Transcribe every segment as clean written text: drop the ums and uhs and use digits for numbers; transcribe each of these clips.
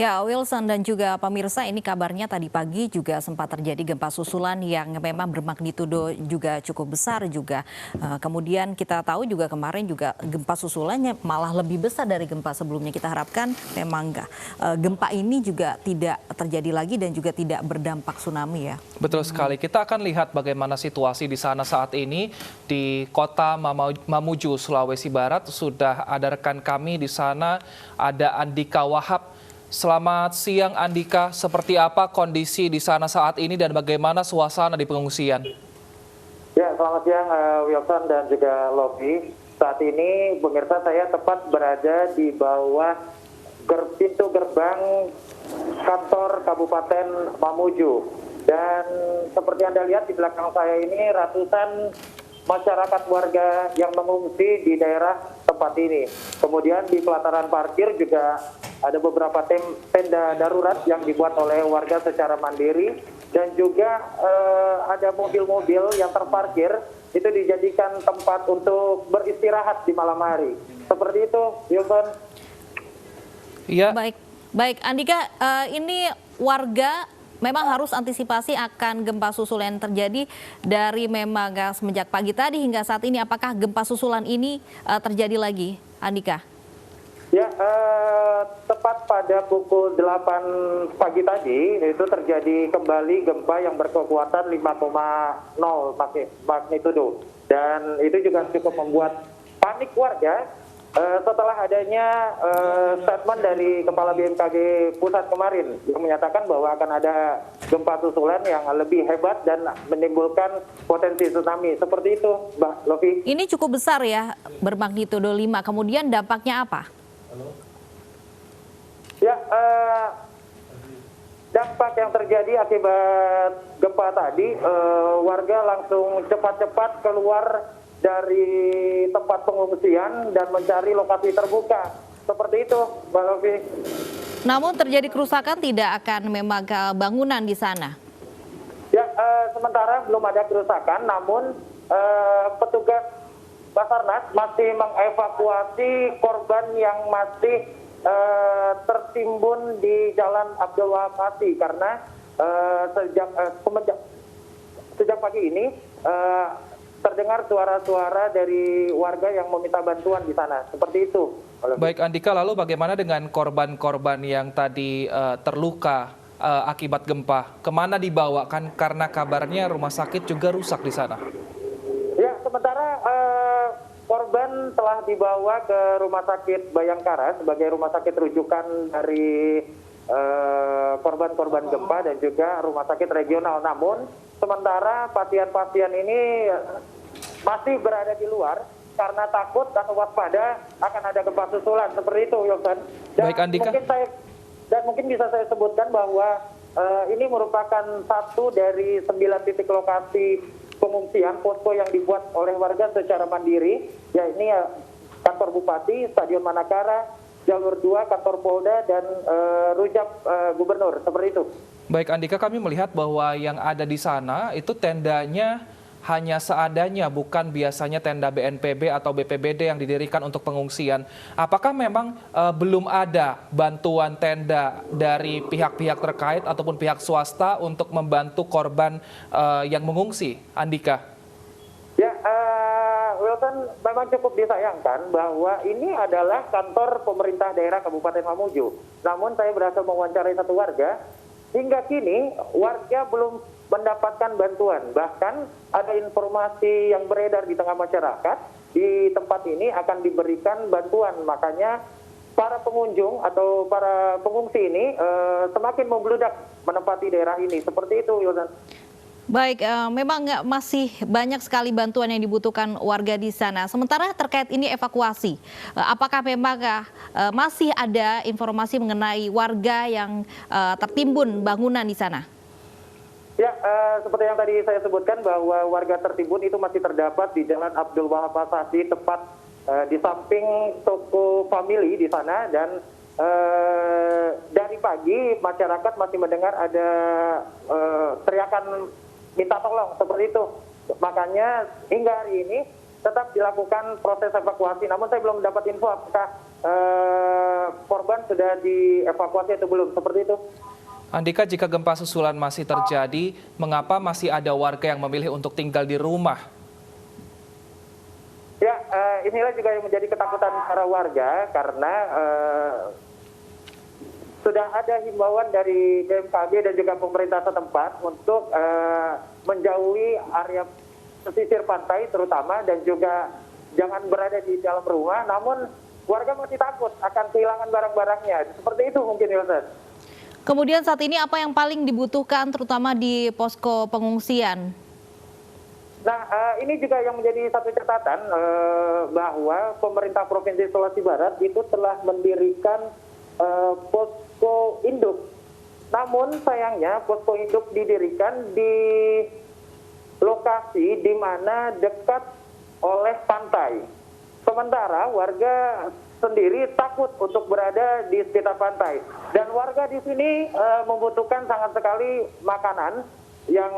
Ya, Wilson dan juga pemirsa, ini kabarnya tadi pagi juga sempat terjadi gempa susulan yang memang bermagnitudo juga cukup besar juga. Kemudian kita tahu juga kemarin juga gempa susulannya malah lebih besar dari gempa sebelumnya. Kita harapkan memang gempa ini juga tidak terjadi lagi dan juga tidak berdampak tsunami ya. Betul sekali. Kita akan lihat bagaimana situasi di sana saat ini di kota Mamuju, Sulawesi Barat. Sudah ada rekan kami di sana, ada Andika Wahab. Selamat siang Andika, seperti apa kondisi di sana saat ini dan bagaimana suasana di pengungsian? Ya, selamat siang Wilson dan juga Lofi. Saat ini pemirsa, saya tepat berada di bawah pintu gerbang kantor Kabupaten Mamuju. Dan seperti Anda lihat di belakang saya ini ratusan masyarakat warga yang mengungsi di daerah tempat ini. Kemudian di pelataran parkir juga ada beberapa tenda darurat yang dibuat oleh warga secara mandiri, dan juga ada mobil-mobil yang terparkir itu dijadikan tempat untuk beristirahat di malam hari. Seperti itu, Wilson. Iya. Baik, Andika, ini warga memang harus antisipasi akan gempa susulan yang terjadi dari memang semenjak pagi tadi hingga saat ini. Apakah gempa susulan ini terjadi lagi, Andika? Ya, tepat pada pukul 8 pagi tadi itu terjadi kembali gempa yang berkekuatan 5,0 magnitudo. Dan itu juga cukup membuat panik warga setelah adanya statement dari Kepala BMKG Pusat kemarin yang menyatakan bahwa akan ada gempa susulan yang lebih hebat dan menimbulkan potensi tsunami. Seperti itu, Mbak Lofi. Ini cukup besar ya, bermagnitudo 5. Kemudian dampaknya apa? Ya, dampak yang terjadi akibat gempa tadi, warga langsung cepat-cepat keluar dari tempat pengungsian dan mencari lokasi terbuka. Seperti itu, Mbak Lofi. Namun terjadi kerusakan tidak akan memang bangunan di sana? Ya, sementara belum ada kerusakan, namun petugas Basarnas masih mengevakuasi korban yang masih tertimbun di Jalan Abdul Wahab Masih, karena sejak pagi ini terdengar suara-suara dari warga yang meminta bantuan di sana. Seperti itu. Baik Andika, lalu bagaimana dengan korban-korban yang tadi terluka akibat gempa? Kemana dibawa? Kan karena kabarnya rumah sakit juga rusak di sana. Ya, sementara korban telah dibawa ke Rumah Sakit Bayangkara sebagai rumah sakit rujukan dari korban-korban gempa dan juga rumah sakit regional. Namun sementara pasien-pasien ini masih berada di luar karena takut dan waspada akan ada gempa susulan. Seperti itu, Wilson. Baik, Andika. Mungkin bisa saya sebutkan bahwa ini merupakan satu dari 9 titik lokasi pengungsian posko yang dibuat oleh warga secara mandiri, ya ini kantor Bupati, Stadion Manakara, Jalur 2, kantor Polda, dan Rujak Gubernur. Seperti itu. Baik Andika, kami melihat bahwa yang ada di sana itu tendanya hanya seadanya, bukan biasanya tenda BNPB atau BPBD yang didirikan untuk pengungsian. Apakah memang belum ada bantuan tenda dari pihak-pihak terkait ataupun pihak swasta untuk membantu korban yang mengungsi, Andika? Ya, Wilson, memang cukup disayangkan bahwa ini adalah kantor pemerintah daerah Kabupaten Mamuju. Namun saya berhasil mewawancarai satu warga, hingga kini warga belum mendapatkan bantuan. Bahkan ada informasi yang beredar di tengah masyarakat, di tempat ini akan diberikan bantuan. Makanya para pengunjung atau para pengungsi ini semakin membludak menempati daerah ini. Seperti itu, Wilson. Baik, memang masih banyak sekali bantuan yang dibutuhkan warga di sana. Sementara terkait ini evakuasi, apakah memang masih ada informasi mengenai warga yang tertimbun bangunan di sana? Ya, seperti yang tadi saya sebutkan bahwa warga tertimbun itu masih terdapat di Jalan Abdul Wahab Masih, tepat di samping toko family di sana. Dan dari pagi masyarakat masih mendengar ada teriakan minta tolong seperti itu. Makanya hingga hari ini tetap dilakukan proses evakuasi. Namun saya belum mendapat info apakah korban sudah dievakuasi atau belum, seperti itu. Andika, jika gempa susulan masih terjadi, mengapa masih ada warga yang memilih untuk tinggal di rumah? Ya, inilah juga yang menjadi ketakutan para warga karena sudah ada himbauan dari BMKG dan juga pemerintah setempat untuk menjauhi area pesisir pantai terutama dan juga jangan berada di dalam rumah. Namun warga masih takut akan kehilangan barang-barangnya. Seperti itu mungkin, Yulsan. Kemudian saat ini apa yang paling dibutuhkan terutama di posko pengungsian? Nah, ini juga yang menjadi satu catatan bahwa pemerintah Provinsi Sulawesi Barat itu telah mendirikan posko induk. Namun sayangnya posko induk didirikan di lokasi di mana dekat oleh pantai. Sementara warga sendiri takut untuk berada di sekitar pantai. Dan warga di sini membutuhkan sangat sekali makanan yang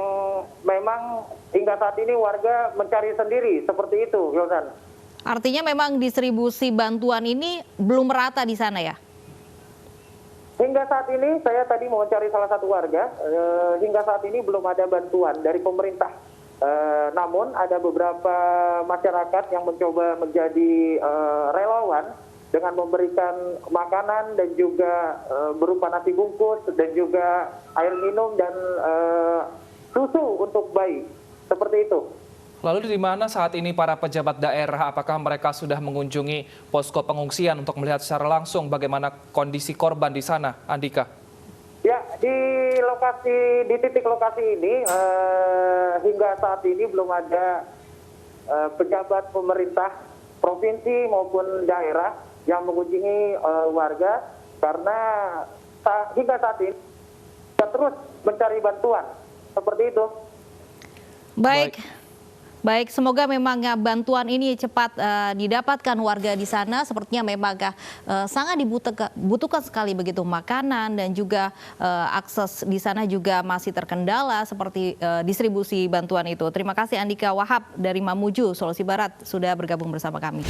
memang hingga saat ini warga mencari sendiri, seperti itu, Yulsan. Artinya memang distribusi bantuan ini belum merata di sana ya? Hingga saat ini saya tadi mencari salah satu warga, hingga saat ini belum ada bantuan dari pemerintah. Namun ada beberapa masyarakat yang mencoba menjadi relawan dengan memberikan makanan dan juga berupa nasi bungkus dan juga air minum dan susu untuk bayi. Seperti itu. Lalu di mana saat ini para pejabat daerah, apakah mereka sudah mengunjungi posko pengungsian untuk melihat secara langsung bagaimana kondisi korban di sana, Andika? Ya, di titik lokasi ini hingga saat ini belum ada pejabat pemerintah provinsi maupun daerah yang mengunjungi warga karena hingga saat ini kita terus mencari bantuan. Seperti itu. Baik, semoga memang bantuan ini cepat didapatkan warga di sana. Sepertinya memang sangat dibutuhkan sekali begitu makanan dan juga akses di sana juga masih terkendala seperti distribusi bantuan itu. Terima kasih Andika Wahab dari Mamuju, Sulawesi Barat sudah bergabung bersama kami.